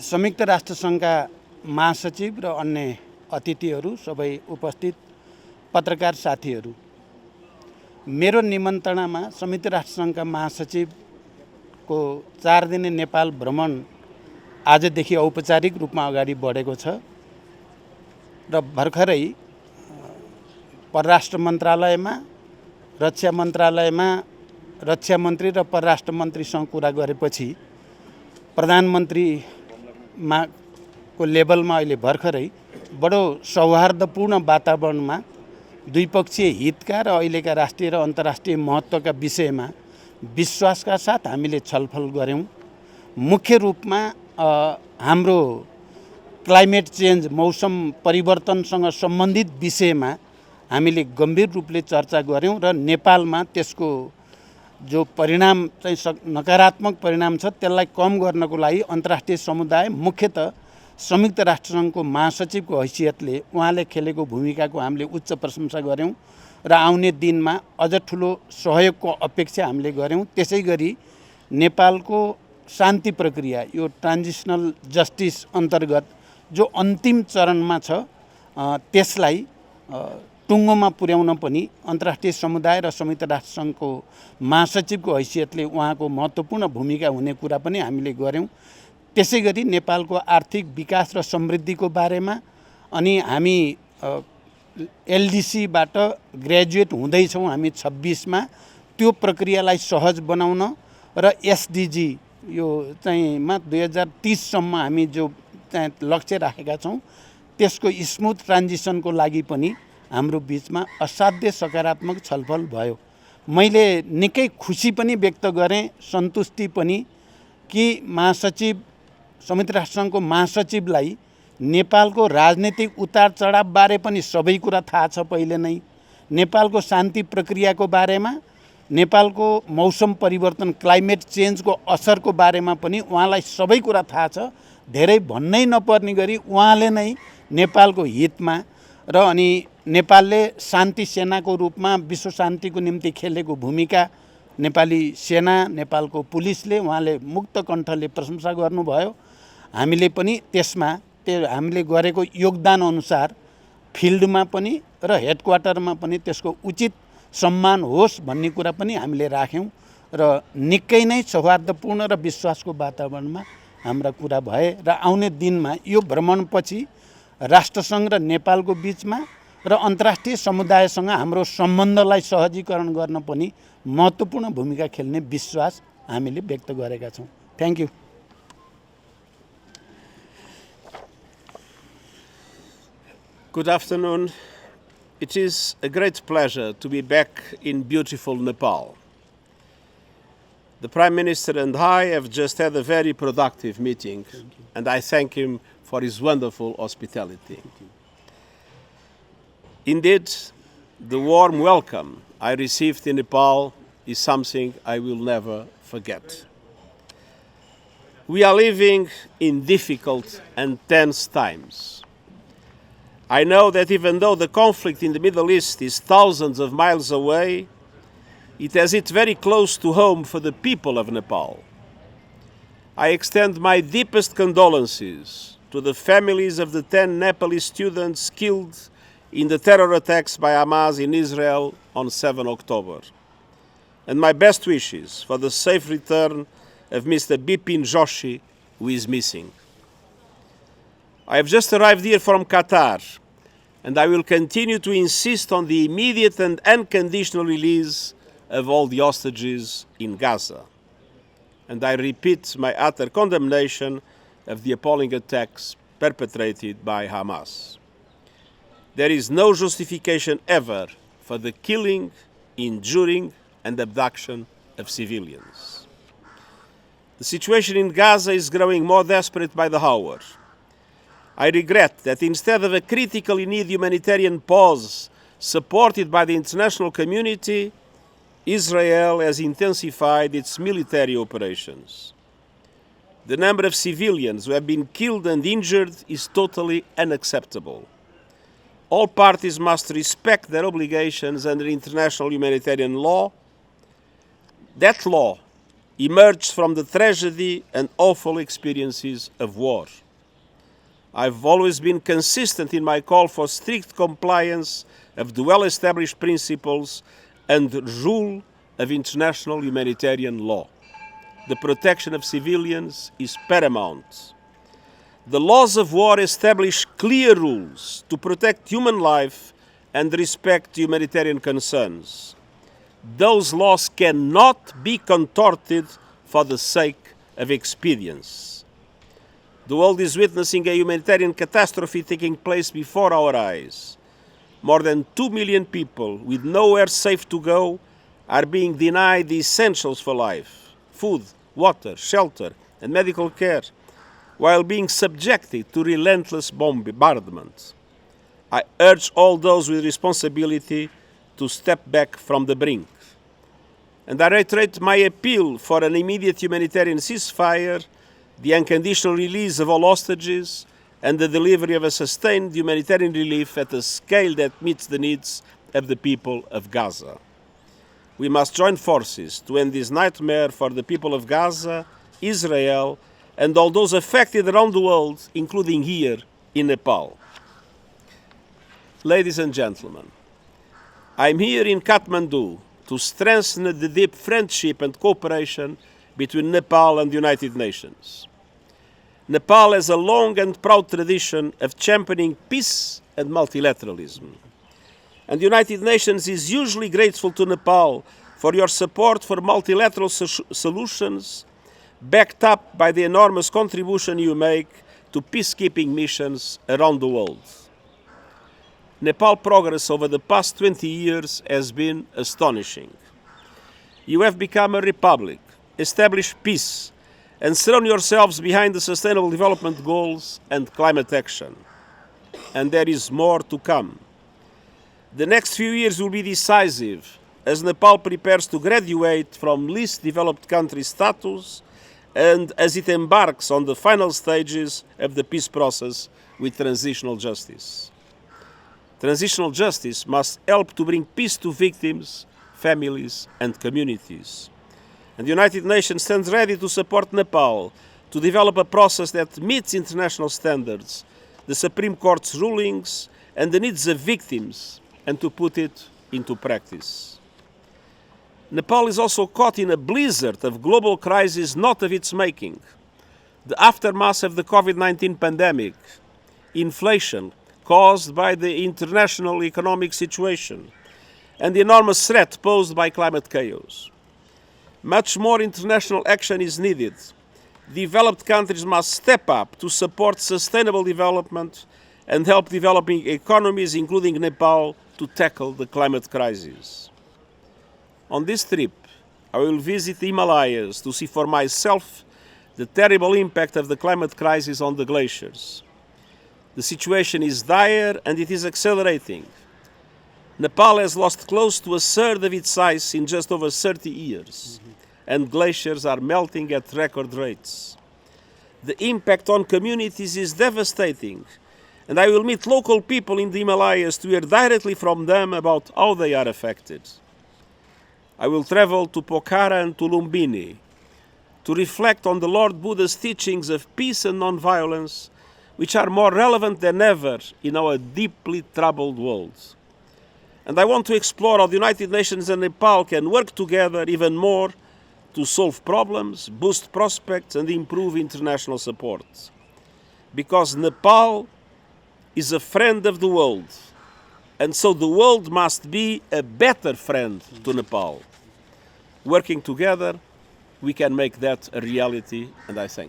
संयुक्त राष्ट्र संघका महासचिव र अन्य अतिथिहरू, सबै उपस्थित पत्रकार साथीहरू, मेरो निमन्त्रणामा संयुक्त राष्ट्र संघका महासचिवको 4 दिने नेपाल भ्रमण आजदेखि औपचारिक रूपमा अगाडि बढेको छ र भर्खरै परराष्ट्र मन्त्रालयमा, रक्षा मन्त्रालयमा रक्षा मन्त्री र परराष्ट्र मन्त्रीसँग कुरा गरेपछि प्रधानमन्त्रीमा को लेभलमा अहिले भर्खरै बडो सौहार्दपूर्ण वातावरणमा द्विपक्षीय हितका र अहिलेका राष्ट्रिय र अन्तर्राष्ट्रिय महत्त्वका विषयमा विश्वासका साथ हामीले छलफल गर्यौं। मुख्य रूपमा हाम्रो क्लाइमेट चेन्ज, मौसम परिवर्तनसँग सम्बन्धित विषयमा हामीले गम्भीर रूपले चर्चा गर्यौं र नेपालमा त्यसको जो परिणाम चाहिँ नकारात्मक परिणाम छ त्यसलाई कम गर्नको लागि अन्तर्राष्ट्रिय समुदाय, मुख्यतः संयुक्त राष्ट्र संघको महासचिवको हैसियतले उहाँले खेलेको भूमिकाको हामीले उच्च प्रशंसा गर्यौं र आउने दिनमा अझ ठुलो सहयोगको अपेक्षा हामीले गर्यौं। त्यसैगरी नेपालको शान्ति प्रक्रिया, यो ट्रान्जिसनल जस्टिस अन्तर्गत जो अन्तिम चरणमा छ, त्यसलाई टुङ्गोमा पुर्याउन पनि अन्तर्राष्ट्रिय समुदाय र संयुक्त राष्ट्र संघको महासचिवको हैसियतले उहाँको महत्त्वपूर्ण भूमिका हुने कुरा पनि हामीले गर्यौं। त्यसैगरी नेपालको आर्थिक विकास र समृद्धिको बारेमा, अनि हामी एलडीसीबाट ग्रेजुएट हुँदैछौँ हामी 26मा, त्यो प्रक्रियालाई सहज बनाउन र एसडीजी यो चाहिँ 2030 सम्म हामी जो चाहिँ लक्ष्य राखेका छौँ त्यसको स्मुथ ट्रान्जिसनको लागि पनि हाम्रो बीचमा असाध्य सकारात्मक छलफल भयो। मैले निकै खुसी पनि व्यक्त गरेँ, सन्तुष्टि पनि, कि महासचिव, संयुक्त राष्ट्र संघको महासचिवलाई नेपालको राजनीतिक उतार चढाव बारे पनि सबै कुरा थाहा छ पहिले नै, नेपालको शान्ति प्रक्रियाको बारेमा, नेपालको मौसम परिवर्तन क्लाइमेट चेन्जको असरको बारेमा पनि उहाँलाई सबै कुरा थाहा छ। धेरै भन्नै नपर्ने गरी उहाँले नै नेपालको हितमा र अनि नेपालले शान्ति सेनाको रूपमा विश्व शान्तिको निम्ति खेलेको भूमिका, नेपाली सेना, नेपालको पुलिसले उहाँले मुक्त कण्ठले प्रशंसा गर्नुभयो। हामीले पनि त्यसमा हामीले गरेको योगदान अनुसार फिल्डमा पनि र हेडक्वार्टरमा पनि त्यसको उचित सम्मान होस् भन्ने कुरा पनि हामीले राख्यौं र निकै नै सौहार्दपूर्ण र विश्वासको वातावरणमा हाम्रा कुरा भए र आउने दिनमा यो भ्रमणपछि राष्ट्रसङ्घ र नेपालको बीचमा र अन्तर्राष्ट्रिय समुदायसँग हाम्रो सम्बन्धलाई सहजीकरण गर्न पनि महत्त्वपूर्ण भूमिका खेल्ने विश्वास हामीले व्यक्त गरेका छौं। Thank you. Good afternoon. It is a great pleasure to be back in beautiful Nepal. The Prime Minister and I have just had a very productive meeting, and I thank him for his wonderful hospitality. Indeed, the warm welcome I received in Nepal is something I will never forget. We are living in difficult and tense times. I know that even though the conflict in the Middle East is thousands of miles away, it has hit very close to home for the people of Nepal. I extend my deepest condolences to the families of the 10 Nepalese students killed in the terror attacks by Hamas in Israel on 7 October, and my best wishes for the safe return of Mr. Bipin Joshi, who is missing. I have just arrived here from Qatar, and I will continue to insist on the immediate and unconditional release of all the hostages in Gaza. And I repeat my utter condemnation of the appalling attacks perpetrated by Hamas. There is no justification ever for the killing, injuring, and abduction of civilians. The situation in Gaza is growing more desperate by the hour. I regret that instead of a critically needed humanitarian pause supported by the international community, Israel has intensified its military operations. The number of civilians who have been killed and injured is totally unacceptable. All parties must respect their obligations under international humanitarian law. That law emerged from the tragedy and awful experiences of war. I've always been consistent in my call for strict compliance of the well-established principles and rule of international humanitarian law. The protection of civilians is paramount. The laws of war establish clear rules to protect human life and respect humanitarian concerns. Those laws cannot be contorted for the sake of expedience. The world is witnessing a humanitarian catastrophe taking place before our eyes. More than 2 million people with nowhere safe to go are being denied the essentials for life: food, water, shelter, and medical care, while being subjected to relentless bombardment. I urge all those with responsibility to step back from the brink. And I reiterate my appeal for an immediate humanitarian ceasefire, the unconditional release of all hostages, and the delivery of a sustained humanitarian relief at a scale that meets the needs of the people of Gaza. We must join forces to end this nightmare for the people of Gaza, Israel, and all those affected around the world, including here in Nepal. Ladies and gentlemen, I'm here in Kathmandu to strengthen the deep friendship and cooperation between Nepal and the United Nations. Nepal has a long and proud tradition of championing peace and multilateralism. And the United Nations is hugely grateful to Nepal for your support for multilateral solutions, backed up by the enormous contribution you make to peacekeeping missions around the world. Nepal progress over the past 20 years has been astonishing. You have become a republic, established peace, and surround yourselves behind the Sustainable Development Goals and climate action. And there is more to come. The next few years will be decisive as Nepal prepares to graduate from least developed country status and as it embarks on the final stages of the peace process with transitional justice. Transitional justice must help to bring peace to victims, families, and communities. And the United Nations stands ready to support Nepal to develop a process that meets international standards, the Supreme Court's rulings, and the needs of victims, and to put it into practice. Nepal is also caught in a blizzard of global crises not of its making. The aftermath of the COVID-19 pandemic, inflation caused by the international economic situation, and the enormous threat posed by climate chaos. Much more international action is needed. Developed countries must step up to support sustainable development and help developing economies, including Nepal, to tackle the climate crisis. On this trip, I will visit the Himalayas to see for myself the terrible impact of the climate crisis on the glaciers. The situation is dire and it is accelerating. Nepal has lost close to a third of its ice in just over 30 years, and glaciers are melting at record rates. The impact on communities is devastating, and I will meet local people in the Himalayas to hear directly from them about how they are affected. I will travel to Pokhara and to Lumbini to reflect on the Lord Buddha's teachings of peace and non-violence, which are more relevant than ever in our deeply troubled world. And I want to explore how the United Nations and Nepal can work together even more to solve problems, boost prospects, and improve international support. Because Nepal is a friend of the world, and so the world must be a better friend to Nepal. Working together, we can make that a reality, and I thank you.